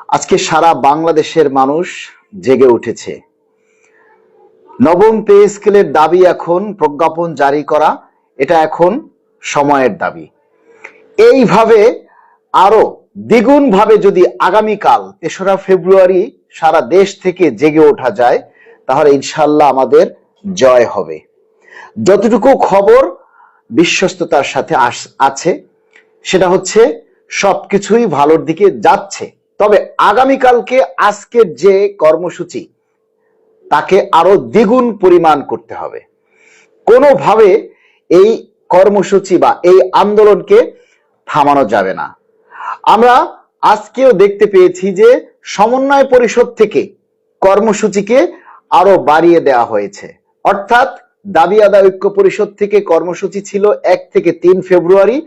আজকে সারা বাংলাদেশের মানুষ জেগে উঠেছে। নবম পে স্কেলের দাবি এখন প্রজ্ঞাপন জারি করা, এটা এখন সময়ের দাবি। এইভাবে আরো দ্বিগুণ ভাবে যদি আগামীকাল ৩রা ফেব্রুয়ারি সারা দেশ থেকে জেগে ওঠা যায়, তাহলে ইনশাল্লাহ আমাদের জয় হবে। যতটুকু খবর বিশ্বস্ততার সাথে আছে সেটা হচ্ছে সবকিছুই ভালোর দিকে যাচ্ছে। তবে আগামীকালকে আজকের যে কর্মসূচি, তাকে আরো দ্বিগুণ পরিমাণ করতে হবে। কোনোভাবে এই কর্মসূচি বা এই আন্দোলনকে থামানো যাবে না। আমরা আজকেও দেখতে পেয়েছি যে সমন্বয় পরিষদ থেকে কর্মসূচিকে আরো বাড়িয়ে দেওয়া হয়েছে। অর্থাৎ দাবি আদায় ঐক্য পরিষদ থেকে কর্মসূচি ছিল 1 থেকে 3 ফেব্রুয়ারি,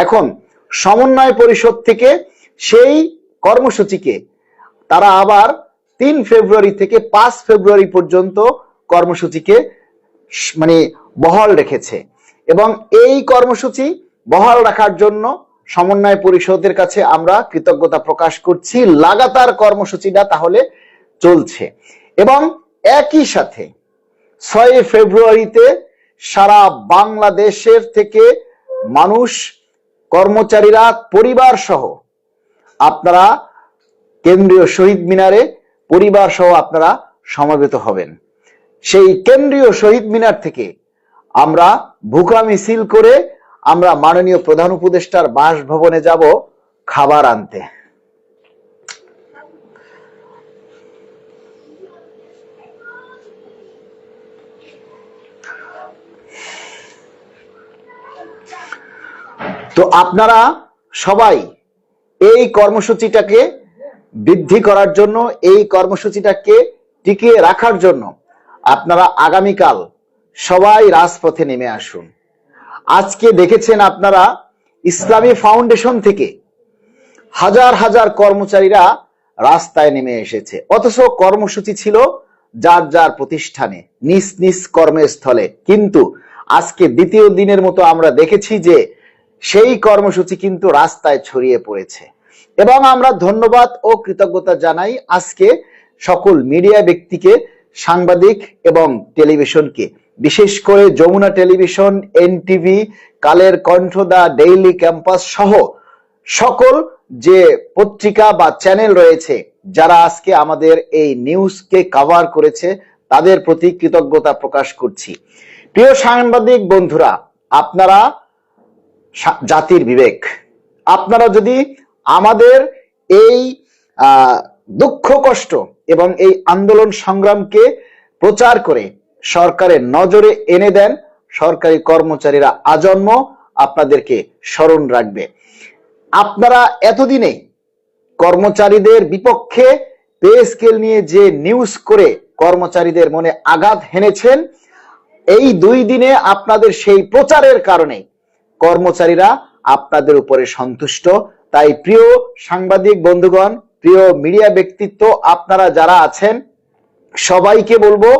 এখন সমন্বয় পরিষদ থেকে সেই কর্মসূচিকে তারা আবার 3 ফেব্রুয়ারি থেকে 5 ফেব্রুয়ারি পর্যন্ত কর্মসূচিকে বহাল রেখেছে। এবং এই কর্মসূচি বহাল রাখার জন্য সমন্বয় পরিষদের কাছে আমরা কৃতজ্ঞতা প্রকাশ করছি। লাগাতার কর্মসূচিটা তাহলে চলছে। এবং একই সাথে 6 ফেব্রুয়ারিতে সারা বাংলাদেশের থেকে মানুষ, কর্মচারীরা, পরিবার সহ আপনারা কেন্দ্রীয় শহীদ মিনারে পরিবার সহ আপনারা সমবেত হবেন। সেই কেন্দ্রীয় শহীদ মিনার থেকে আমরা ভুকা মিছিল করে আমরা মাননীয় প্রধান উপদেষ্টার বাসভবনে যাব খাবার আনতে। তো আপনারা সবাই এই কর্মসূচিটাকে বৃদ্ধি করার জন্য, এই কর্মসূচিটাকে টিকিয়ে রাখার জন্য আপনারা আগামীকাল সবাই রাজপথে নেমে আসুন। আজকে দেখেছেন আপনারা ইসলামী ফাউন্ডেশন থেকে হাজার হাজার কর্মচারীরা রাস্তায় নেমে এসেছে, অথচ কর্মসূচি ছিল যার যার প্রতিষ্ঠানে, নিজ নিজ কর্মস্থলে। কিন্তু আজকে দ্বিতীয় দিনের মতো আমরা দেখেছি যে সেই কর্মসূচি কিন্তু রাস্তায় ছড়িয়ে পড়েছে। এবং আমরা ধন্যবাদ ও কৃতজ্ঞতা জানাই আজকে সকল মিডিয়া ব্যক্তিকে, সাংবাদিক এবং টেলিভিশনকে, বিশেষ করে যমুনা টেলিভিশন, এনটিভি, কালের কণ্ঠ, দা ডেইলি ক্যাম্পাস সহ সকল যে পত্রিকা বা চ্যানেল রয়েছে, যারা আজকে আমাদের এই নিউজকে কভার করেছে, তাদের প্রতি কৃতজ্ঞতা প্রকাশ করছি। প্রিয় সাংবাদিক বন্ধুরা, আপনারা জাতির বিবেক। আপনারা যদি আমাদের এই দুঃখ কষ্ট এবং এই আন্দোলন সংগ্রামকে প্রচার করে সরকারের নজরে এনে দেন, সরকারি কর্মচারীরা আজন্ম আপনাদেরকে স্মরণ রাখবে। আপনারা এতদিনে কর্মচারীদের বিপক্ষে পে স্কেল নিয়ে যে নিউজ করে কর্মচারীদের মনে আঘাত হেনেছেন, এই 2 দিনে আপনাদের সেই প্রচারের কারণে কর্মচারীরা আপনাদের উপরে সন্তুষ্ট। তাই প্রিয় সাংবাদিক বন্ধুগণ, প্রিয় মিডিয়া ব্যক্তিত্ব, আপনারা যারা আছেন সবাইকে বলবো,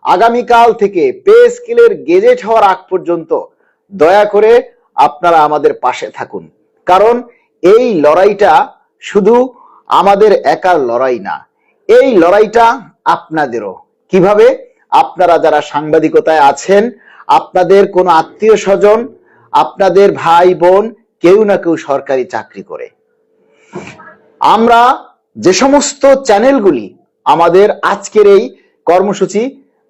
আগামীকাল থেকে পে স্কেলের গেজেট হওয়ার আগ পর্যন্ত দয়া করে আপনারা আমাদের পাশে থাকুন। কারণ এই লড়াইটা শুধু আমাদের একার লড়াই না, এই লড়াইটা আপনাদেরও। কিভাবে? আপনারা যারা সাংবাদিকতায় আছেন, আপনাদের কোনো আত্মীয় স্বজন, আপনাদের ভাই বোন কেউ না কেউ সরকারি চাকরি করে। আমরা যে সমস্ত চ্যানেলগুলি আমাদের আজকের এই কর্মসূচি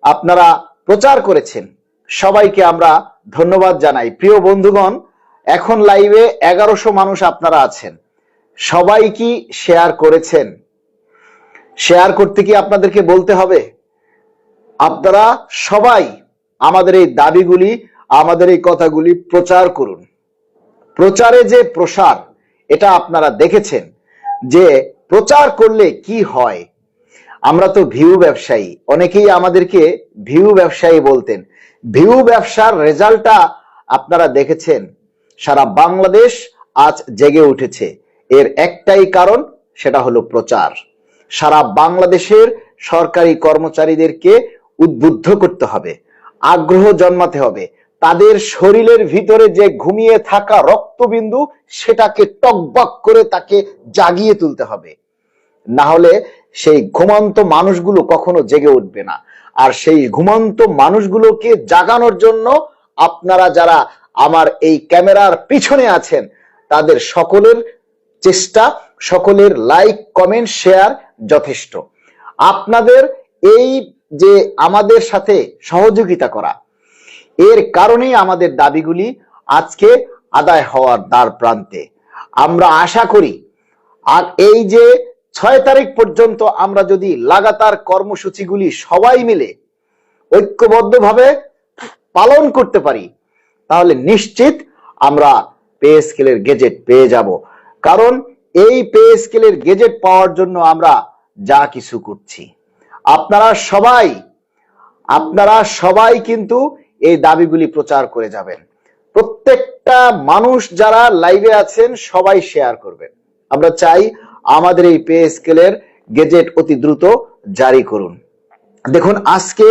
আপনারা প্রচার করেছেন, সবাইকে আমরা ধন্যবাদ জানাই। প্রিয় বন্ধুগণ, এখন লাইভে 1100 মানুষ আপনারা আছেন, সবাই কি শেয়ার করেছেন? শেয়ার করতে কি আপনাদেরকে বলতে হবে? আপনারা সবাই আমাদের এই দাবিগুলি, আমাদের এই কথাগুলি প্রচার করুন। প্রচারে যে প্রসার, এটা আপনারা দেখেছেন যে প্রচার করলে কি হয়। আমরা তো ভিউ ব্যবসায়ী, অনেকেই আমাদেরকে ভিউ ব্যবসায়ী বলতেন। ভিউ ব্যবসার রেজাল্টটা আপনারা দেখেছেন। সারা বাংলাদেশ আজ জেগে উঠেছে, এর একটাই কারণ, সেটা হলো প্রচার। সারা বাংলাদেশের সরকারি কর্মচারীদেরকে উদ্বুদ্ধ করতে হবে, আগ্রহ জন্মাতে হবে। তাদের শরীরের ভিতরে যে ঘুমিয়ে থাকা রক্তবিন্দু, সেটাকে টকবক করে তাকে জাগিয়ে তুলতে হবে। না হলে সেই ঘুমন্ত মানুষগুলো কখনো জেগে উঠবে না। আর সেই ঘুমন্ত মানুষগুলোকে জাগানোর জন্য আপনারা যারা আমার এই ক্যামেরার পিছনে আছেন তাদের সকলের চেষ্টা, সকলের লাইক, কমেন্ট, শেয়ার যথেষ্ট। আপনাদের এই যে আমাদের সাথে সহযোগিতা করা, এর কারণেই আমাদের দাবিগুলি আজকে আদায় হওয়ার দ্বার প্রান্তে। আমরা আশা করি আর এই যে 6 তারিখ পর্যন্ত আমরা যদি লাগাতার কর্মসূচিগুলি সবাই মিলে ঐক্যবদ্ধভাবে পালন করতে পারি তাহলে নিশ্চিত আমরা পে স্কেলের গেজেট পেয়ে যাব। কারণ এই পে স্কেলের গেজেট পাওয়ার জন্য আমরা যা কিছু করছি, আপনারা সবাই কিন্তু এই দাবিগুলি প্রচার করে যাবেন। প্রত্যেকটা মানুষ যারা লাইভে আছেন সবাই শেয়ার করবেন। আমরা চাই আমাদের এই পে স্কেলের গেজেট অতি দ্রুত জারি করুন। দেখুন, আজকে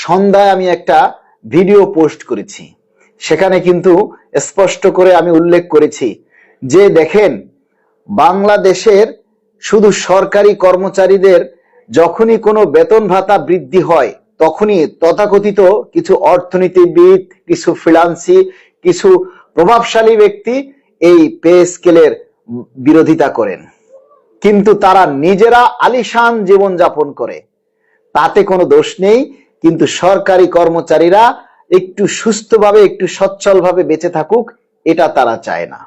সন্ধ্যায় আমি একটা ভিডিও পোস্ট করেছি, সেখানে কিন্তু স্পষ্ট করে আমি উল্লেখ করেছি যে দেখেন, বাংলাদেশের শুধু সরকারি কর্মচারীদের যখনই কোনো বেতন ভাতা বৃদ্ধি হয় তখনই তথাকথিত কিছু অর্থনীতিবিদ, কিছু ফ্রিল্যান্সি, কিছু প্রভাবশালী ব্যক্তি এই পে স্কেলের বিরোধিতা করেন, কিন্তু তারা নিজেরা আলিশান জীবন যাপন করে, তাতে কোনো দোষ নেই। কিন্তু সরকারি কর্মচারীরা একটু সুস্থভাবে, একটু সচ্ছলভাবে বেঁচে থাকুক, এটা তারা চায় না।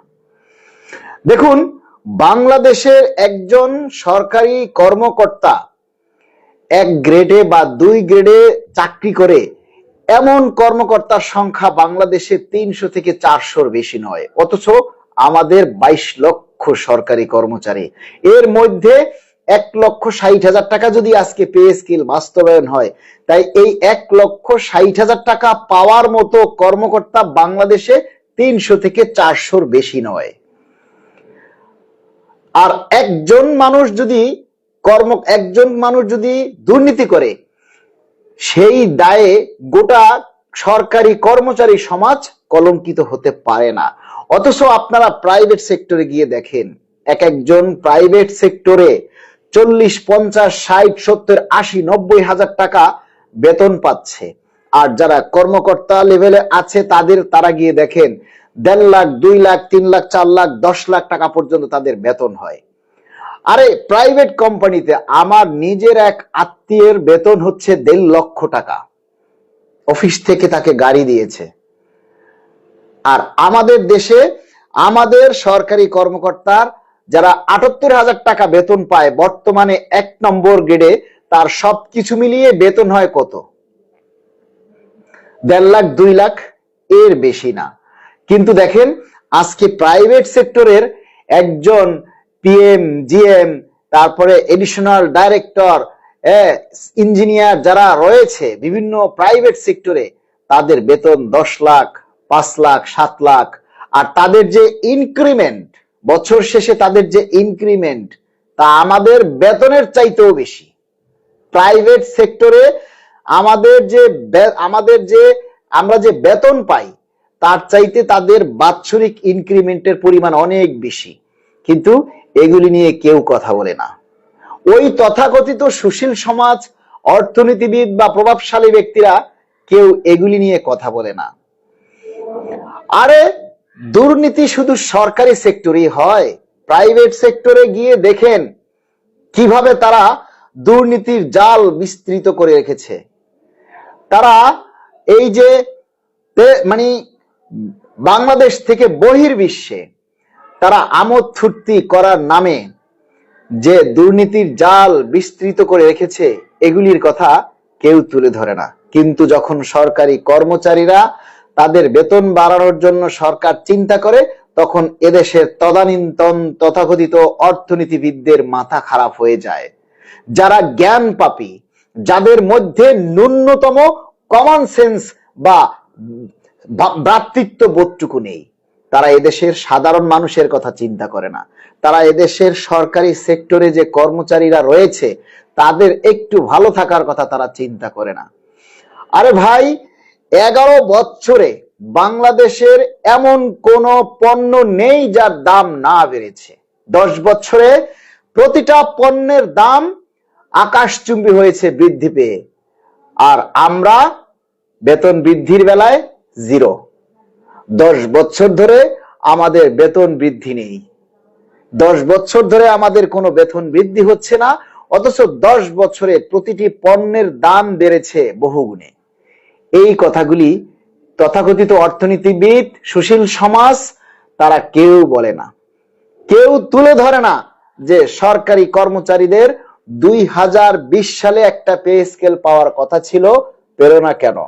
দেখুন, বাংলাদেশের একজন সরকারি কর্মকর্তা 1 গ্রেডে বা 2 গ্রেডে চাকরি করে এমন কর্মকর্তার সংখ্যা বাংলাদেশে 300 থেকে 400-র বেশি নয়। অথচ আমাদের 22 লক্ষ সরকারি কর্মচারী, এর মধ্যে 1,60,000 টাকা যদি আজকে পে স্কেল বাস্তবায়ন হয়, তাই এই 1,60,000 টাকা পাওয়ার মতো কর্মকর্তা বাংলাদেশে 300 থেকে 400-র বেশি নয়। আর একজন মানুষ যদি দুর্নীতি করে, সেই দায়ে গোটা সরকারি কর্মচারী সমাজ কলঙ্কিত হতে পারে না। অথচ আপনারা প্রাইভেট সেক্টরে গিয়ে দেখেন, একজন প্রাইভেট সেক্টরে 40, 50, 60, 70, 80, 90 হাজার টাকা বেতন পাচ্ছে। আর যারা কর্মকর্তা লেভেলে আছে তারা গিয়ে দেখেন 1.5 লাখ, 2 লাখ, 3 লাখ, 4 লাখ, 10 লাখ টাকা পর্যন্ত তাদের বেতন হয়। আরে প্রাইভেট কোম্পানিতে আমার নিজের এক আত্মীয়ের বেতন হচ্ছে 1.5 লক্ষ টাকা, অফিস থেকে তাকে গাড়ি দিয়েছে। আর আমাদের দেশে আমাদের সরকারি কর্মকর্তার যারা 78,000 টাকা বেতন পায় বর্তমানে 1 নম্বর গ্রেডে, তার সবকিছু মিলিয়ে বেতন হয় কত? 1.5 লাখ, 2 লাখ, এর বেশি না। কিন্তু দেখেন, আজকে প্রাইভেট সেক্টরের একজন পিএম, জিএম, তারপরে এডিশনাল ডাইরেক্টর, ইঞ্জিনিয়ার যারা রয়েছে বিভিন্ন প্রাইভেট সেক্টরে, তাদের বেতন 10 লাখ, 5 লাখ, 7 লাখ। আর তাদের যে ইনক্রিমেন্ট, বছর শেষে তাদের যে ইনক্রিমেন্ট, তা আমাদের বেতনের চাইতেও বেশি। প্রাইভেট সেক্টরে আমরা যে বেতন পাই তার চাইতে তাদের বাৎসরিক ইনক্রিমেন্টের পরিমাণ অনেক বেশি, কিন্তু এগুলি নিয়ে কেউ কথা বলে না। ওই তথাকথিত সুশীল সমাজ, অর্থনীতিবিদ বা প্রভাবশালী ব্যক্তিরা কেউ এগুলি নিয়ে কথা বলে না। আরে দুর্নীতি শুধু সরকারি সেক্টরেই হয়, প্রাইভেট সেক্টরে গিয়ে দেখেন কিভাবে তারা দুর্নীতির জাল বিস্তৃত করে রেখেছে। তারা এই যে বাংলাদেশ থেকে বহির্বিশ্বে তারা আমোদ ফুর্তি করার নামে যে দুর্নীতির জাল বিস্তৃত করে রেখেছে, এগুলির কথা কেউ তুলে ধরে না। কিন্তু যখন সরকারি কর্মচারীরা তাদের বেতন বাড়ানোর জন্য সরকার চিন্তা করে, তখন এদেশের তদানীন্তন তথাকথিত অর্থনীতিবিদদের মাথা খারাপ হয়ে যায়। যারা জ্ঞান পাপী, যাদের মধ্যে ন্যূনতম কমন সেন্স বা ভ্রাতৃত্ব বোধটুকু নেই, তারা এদেশের সাধারণ মানুষের কথা চিন্তা করে না। তারা এদেশের সরকারি সেক্টরে যে কর্মচারীরা রয়েছে তাদের একটু ভালো থাকার কথা তারা চিন্তা করে না। আরে ভাই, 11 বছরে বাংলাদেশের এমন কোন পণ্য নেই যার দাম না বেড়েছে। 10 বছরে প্রতিটা পণ্যের দাম আকাশচুম্বী হয়েছে বৃদ্ধি পেয়ে, আর আমরা বেতন বৃদ্ধির বেলায় জিরো। 10 বছর ধরে আমাদের বেতন বৃদ্ধি নেই, 10 বছর ধরে আমাদের কোনো বেতন বৃদ্ধি হচ্ছে না, অথচ 10 বছরে প্রতিটি পণ্যের দাম বেড়েছে বহুগুণে। এই কথাগুলি তথাকথিত অর্থনীতিবিদ, সুশীল সমাজ তারা কেউ বলে না, কেউ তুলে ধরে না যে সরকারি কর্মচারীদের 2020 সালে একটা পে স্কেল পাওয়ার কথা ছিল, পেল না কেন?